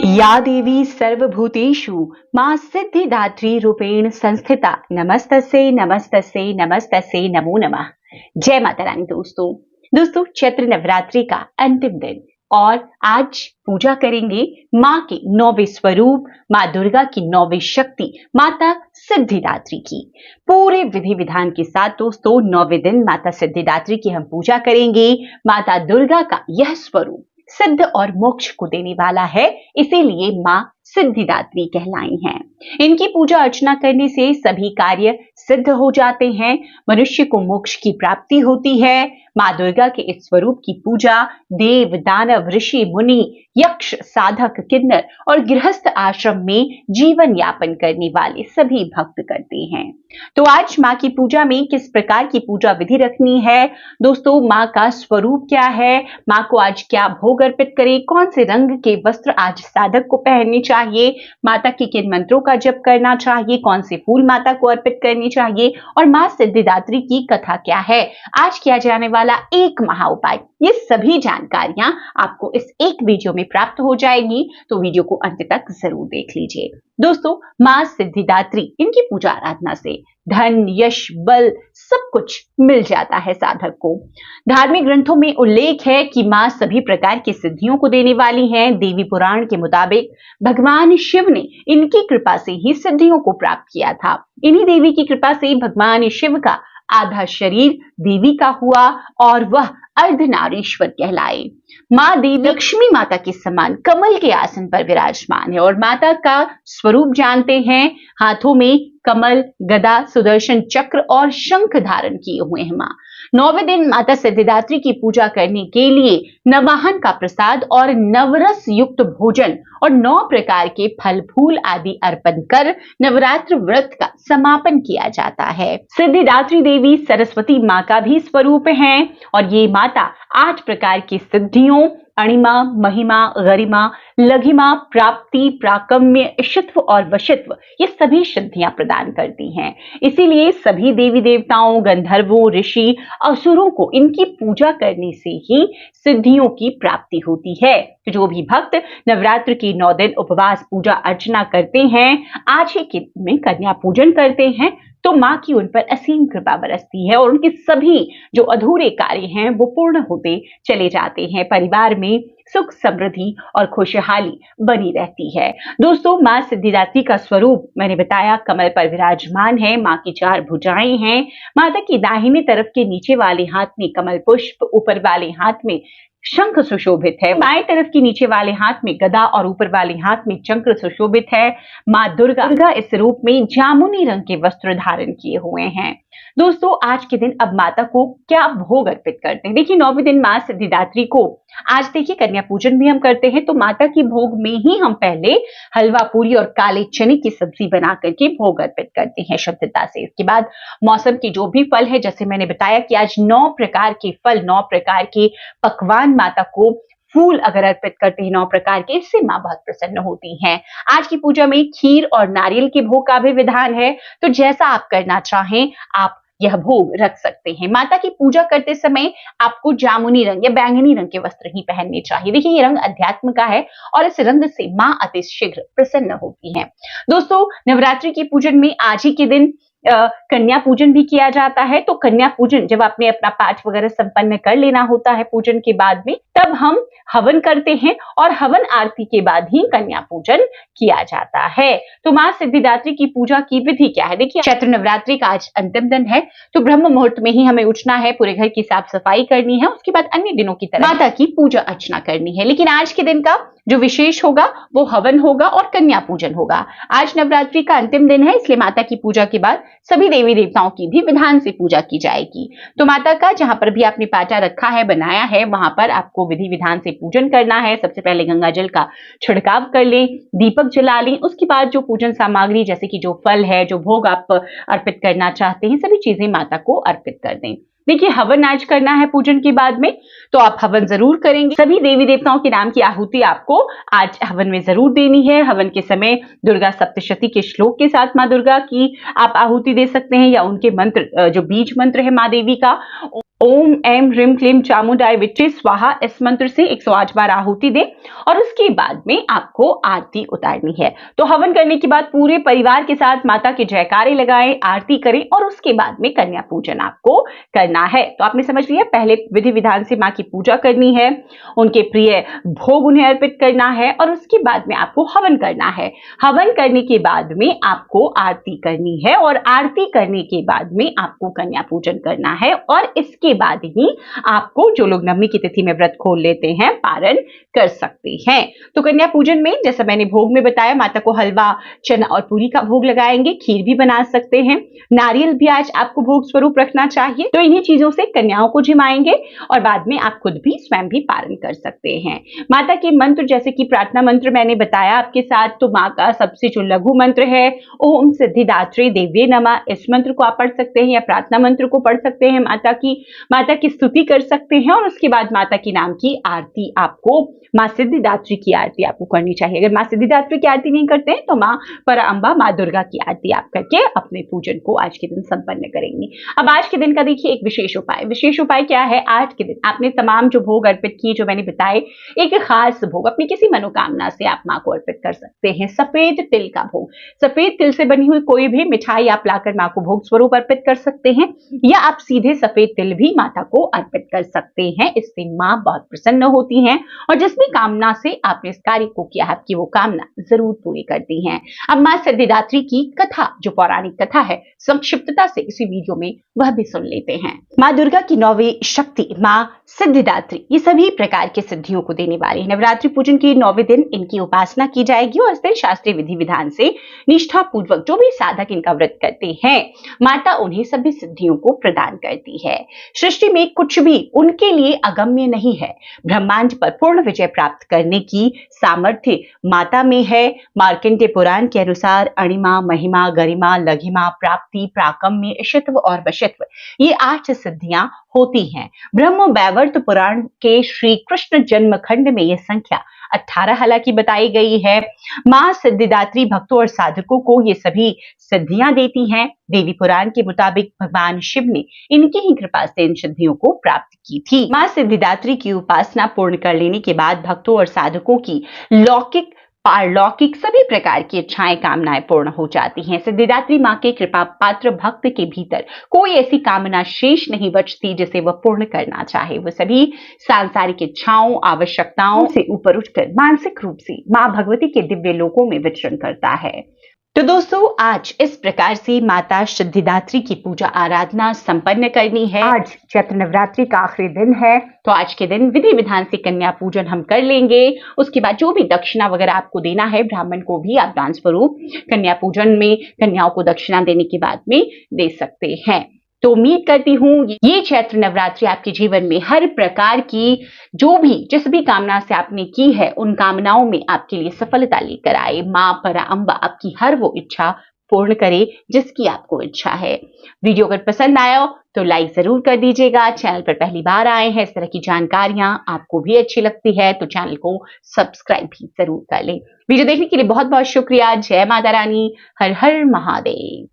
या देवी सर्वभूतेषु मां सिद्धिदात्री रूपेण संस्थिता नमस्तस्यै नमस्तस्यै नमस्तस्यै नमो नमः। जय माता रानी। दोस्तों चैत्र नवरात्रि का अंतिम दिन और आज पूजा करेंगे मां के 9वें स्वरूप मां दुर्गा की 9वीं शक्ति माता सिद्धिदात्री की। पूरे विधि विधान के साथ दोस्तों 9वें दिन माता सिद्धिदात्री की हम पूजा करेंगे। माता दुर्गा का यह स्वरूप सिद्ध और मोक्ष को देने वाला है, इसीलिए मां सिद्धिदात्री कहलाई हैं। इनकी पूजा अर्चना करने से सभी कार्य सिद्ध हो जाते हैं, मनुष्य को मोक्ष की प्राप्ति होती है। मां दुर्गा के इस स्वरूप की पूजा देव, दानव, ऋषि, मुनि, यक्ष, साधक, किन्नर और गृहस्थ आश्रम में जीवन यापन करने वाले सभी भक्त करते हैं। तो आज मां की पूजा में किस प्रकार की पूजा विधि रखनी है दोस्तों, मां का स्वरूप क्या है, मां को आज क्या भोग अर्पित करें, कौन से रंग के वस्त्र आज साधक को पहनने चाहिए, माता के किन मंत्रों का जप करना चाहिए, कौन से फूल माता को अर्पित करने चाहिए और मां सिद्धिदात्री की कथा क्या है, आज किया जाने वाला एक महा उपाय, ये सभी जानकारियां आपको इस एक वीडियो में प्राप्त हो जाएगी। तो वीडियो को अंत तक जरूर देख लीजिए। दोस्तों मां सिद्धिदात्री, इनकी पूजा आराधना से धन, यश, बल सब कुछ मिल जाता है साधक को। धार्मिक ग्रंथों में उल्लेख है कि मां सभी प्रकार की सिद्धियों को देने वाली हैं। देवी पुराण के मुताबिक भगवान शिव ने इनकी कृपा से ही सिद्धियों को प्राप्त किया था। इन्हीं देवी की कृपा से भगवान शिव का आधा शरीर देवी का हुआ और वह अर्धनारीश्वर कहलाए। मां देवी लक्ष्मी माता के समान कमल के आसन पर विराजमान है और माता का स्वरूप जानते हैं, हाथों में कमल, गदा, सुदर्शन चक्र और शंख धारण किए हुए हैं मां। 9वें दिन माता सिद्धिदात्री की पूजा करने के लिए नवाहन का प्रसाद और नवरस युक्त भोजन और 9 प्रकार के फल फूल आदि अर्पण कर नवरात्र व्रत का समापन किया जाता है। सिद्धिदात्री देवी सरस्वती मां का भी स्वरूप है और ये माता 8 प्रकार की सिद्धियों अणिमा, महिमा, गरिमा, लघिमा, प्राप्ति, प्राकम्य, इशित्व और वशित्व, ये सभी सिद्धियां प्रदान करती हैं। इसीलिए सभी देवी देवताओं, गंधर्वों, ऋषि, असुरों को इनकी पूजा करने से ही सिद्धियों की प्राप्ति होती है। तो जो भी भक्त नवरात्र की 9 दिन उपवास पूजा अर्चना करते हैं, आज ही के दिन में कन्या पूजन करते हैं, तो मां की उन पर असीम कृपा बरसती है और उनके सभी जो अधूरे कार्य हैं वो पूर्ण होते चले जाते हैं। परिवार में सुख, समृद्धि और खुशहाली बनी रहती है। दोस्तों मां सिद्धिदात्री का स्वरूप मैंने बताया कमल पर विराजमान है। मां की 4 भुजाएं हैं। माता की दाहिने तरफ के नीचे वाले हाथ में कमल पुष्प, ऊपर वाले हाथ में शंख सुशोभित है। बाएं तरफ के नीचे वाले हाथ में गदा और ऊपर वाले हाथ में चक्र सुशोभित है। मां दुर्गा इस रूप में जामुनी रंग के वस्त्र धारण किए हुए हैं। दोस्तों आज के दिन अब माता को क्या भोग अर्पित करते हैं, देखिए 9वें दिन मां सिद्धिदात्री को आज देखिए कन्या पूजन भी हम करते हैं, तो माता की भोग में ही हम पहले हलवा पूरी और काले चने की सब्जी बना करके भोग अर्पित करते हैं शुद्धता से। इसके बाद मौसम के जो भी फल है, जैसे मैंने बताया कि आज 9 प्रकार के फल, 9 प्रकार के पकवान माता को फूल अगर अर्पित करते हैं 9 प्रकार के, इससे मां बहुत प्रसन्न होती हैं। आज की पूजा में खीर और नारियल के भोग का भी विधान है, तो जैसा आप करना चाहें आप यह भोग रख सकते हैं। माता की पूजा करते समय आपको जामुनी रंग या बैंगनी रंग के वस्त्र ही पहनने चाहिए। देखिए ये रंग अध्यात्म का है और इस रंग से मां अति शीघ्र प्रसन्न होती हैं। दोस्तों नवरात्रि के पूजन में आज ही के दिन कन्या पूजन भी किया जाता है। तो कन्या पूजन जब आपने अपना पाठ वगैरह संपन्न कर लेना होता है पूजन के बाद में, तब हम हवन करते हैं और हवन आरती के बाद ही कन्या पूजन किया जाता है। तो मां सिद्धिदात्री की पूजा की विधि क्या है, देखिए चैत्र नवरात्रि का आज अंतिम दिन है, तो ब्रह्म मुहूर्त में ही हमें उठना है, पूरे घर की साफ सफाई करनी है, उसके बाद अन्य दिनों की तरह माता की पूजा अर्चना करनी है। लेकिन आज के दिन का जो विशेष होगा वो हवन होगा और कन्या पूजन होगा। आज नवरात्रि का अंतिम दिन है, इसलिए माता की पूजा के बाद सभी देवी देवताओं की भी विधान से पूजा की जाएगी। तो माता का जहां पर भी आपने पाटा रखा है, बनाया है, वहां पर आपको विधि विधान से पूजन करना है। सबसे पहले गंगा जल का छिड़काव कर लें, दीपक जला लें, उसके बाद जो पूजन सामग्री जैसे कि जो फल है, जो भोग आप अर्पित करना चाहते हैं, सभी चीजें माता को अर्पित कर दें। देखिए हवन आज करना है पूजन के बाद में, तो आप हवन जरूर करेंगे। सभी देवी देवताओं के नाम की आहुति आपको आज हवन में जरूर देनी है। हवन के समय दुर्गा सप्तशती के श्लोक के साथ मां दुर्गा की आप आहुति दे सकते हैं या उनके मंत्र जो बीज मंत्र है मां देवी का ओम ऐं ह्रीं क्लीं चामुंडाय विच्चे स्वाहा इस मंत्र से 108 बार आहुति दें और उसके बाद में आपको आरती उतारनी है। तो हवन करने के बाद पूरे परिवार के साथ माता के जयकारे लगाएं, आरती करें और उसके बाद में कन्या पूजन आपको करना है। तो आपने समझ लिया, पहले विधि विधान से मां की पूजा करनी है, उनके प्रिय भोग उन्हें अर्पित करना है और उसके बाद में आपको हवन करना है। हवन करने के बाद में आपको आरती करनी है और आरती करने के बाद में आपको कन्या पूजन करना है और इसके बाद ही आपको, जो लोग नवमी की तिथि में व्रत खोल लेते हैं, पारण कर सकते हैं। तो कन्या पूजन में जैसा मैंने भोग में बताया, माता को हलवा, चना और पूरी का भोग लगाएंगे, खीर भी बना सकते हैं, नारियल भी आज आपको भोग स्वरूप रखना चाहिए। तो इन्हीं चीजों से कन्याओं को जिमाएंगे और बाद में आप खुद भी स्वयं भी पारण कर सकते हैं। माता के मंत्र जैसे कि प्रार्थना मंत्र मैंने बताया आपके साथ, तो माँ का सबसे जो लघु मंत्र है ओम सिद्धिदात्री देव्ये नमः, इस मंत्र को आप पढ़ सकते हैं या प्रार्थना मंत्र को पढ़ सकते हैं, माता की स्तुति कर सकते हैं और उसके बाद माता के नाम की आरती, आपको माँ सिद्धिदात्री की आरती आपको करनी चाहिए। अगर माँ सिद्धिदात्री की आरती नहीं करते हैं तो माँ पराअंबा, माँ दुर्गा की आरती आप करके अपने पूजन को आज के दिन संपन्न करेंगे। अब आज के दिन का देखिए एक विशेष उपाय। विशेष उपाय क्या है? आज के दिन आपने तमाम जो भोग अर्पित किए, जो मैंने बताए, एक खास भोग अपनी किसी मनोकामना से आप माँ को अर्पित कर सकते हैं। सफेद तिल का भोग, सफेद तिल से बनी हुई कोई भी मिठाई आप लाकर माँ को भोग स्वरूप अर्पित कर सकते हैं या आप सीधे सफेद तिल भी माता को अर्पित कर सकते हैं। इससे माँ बहुत प्रसन्न होती हैं और जिस भी कामना से आपने इस कार्य को किया है, आपकी वो कामना जरूर पूरी करती हैं। अब माँ सिद्धिदात्री की कथा, जो पौराणिक कथा है, संक्षिप्तता से इसी वीडियो में वह भी सुन लेते हैं। माँ दुर्गा की 9वीं शक्ति माँ सिद्धिदात्री ये सभी प्रकार के सिद्धियों को देने वाली है। नवरात्रि पूजन के 9वें दिन इनकी उपासना की जाएगी और इस दिन शास्त्रीय विधि विधान से निष्ठा पूर्वक जो भी साधक इनका व्रत करते हैं, माता उन्हें सभी सिद्धियों को प्रदान करती है। सृष्टि में कुछ भी उनके लिए अगम्य नहीं है। ब्रह्मांड पर पूर्ण विजय प्राप्त करने की सामर्थ्य माता में है। मार्कंडेय पुराण के अनुसार अणिमा, महिमा, गरिमा, लघिमा, प्राप्ति, प्राकम्य, इशित्व और वशित्व ये 8 सिद्धियां होती हैं। ब्रह्म वैवर्त पुराण के श्री कृष्ण जन्म खंड में यह संख्या 18 हालांकि बताई गई है। मां सिद्धिदात्री भक्तों और साधकों को ये सभी सिद्धियां देती हैं। देवी पुराण के मुताबिक भगवान शिव ने इनकी ही कृपा से इन सिद्धियों को प्राप्त की थी। मां सिद्धिदात्री की उपासना पूर्ण कर लेने के बाद भक्तों और साधकों की लौकिक, पारलौकिक सभी प्रकार की इच्छाएं, कामनाएं पूर्ण हो जाती हैं। सिद्धिदात्री मां के कृपा पात्र भक्त के भीतर कोई ऐसी कामना शेष नहीं बचती जिसे वह पूर्ण करना चाहे। वह सभी सांसारिक इच्छाओं, आवश्यकताओं से ऊपर उठकर मानसिक रूप से मां भगवती के दिव्य लोकों में विचरण करता है। तो दोस्तों, आज इस प्रकार से माता सिद्धिदात्री की पूजा आराधना संपन्न करनी है। आज चैत्र नवरात्रि का आखिरी दिन है, तो आज के दिन विधि विधान से कन्या पूजन हम कर लेंगे। उसके बाद जो भी दक्षिणा वगैरह आपको देना है, ब्राह्मण को भी आप दान स्वरूप कन्या पूजन में कन्याओं को दक्षिणा देने के बाद में दे सकते हैं। तो उम्मीद करती हूँ ये चैत्र नवरात्रि आपके जीवन में हर प्रकार की जो भी जिस भी कामना से आपने की है, उन कामनाओं में आपके लिए सफलता लेकर आए। मां पराअंबा आपकी हर वो इच्छा पूर्ण करे जिसकी आपको इच्छा है। वीडियो अगर पसंद आया तो लाइक जरूर कर दीजिएगा। चैनल पर पहली बार आए हैं, इस तरह की जानकारियां आपको भी अच्छी लगती है तो चैनल को सब्सक्राइब भी जरूर कर लें। वीडियो देखने के लिए बहुत बहुत शुक्रिया। जय माता रानी, हर हर महादेव।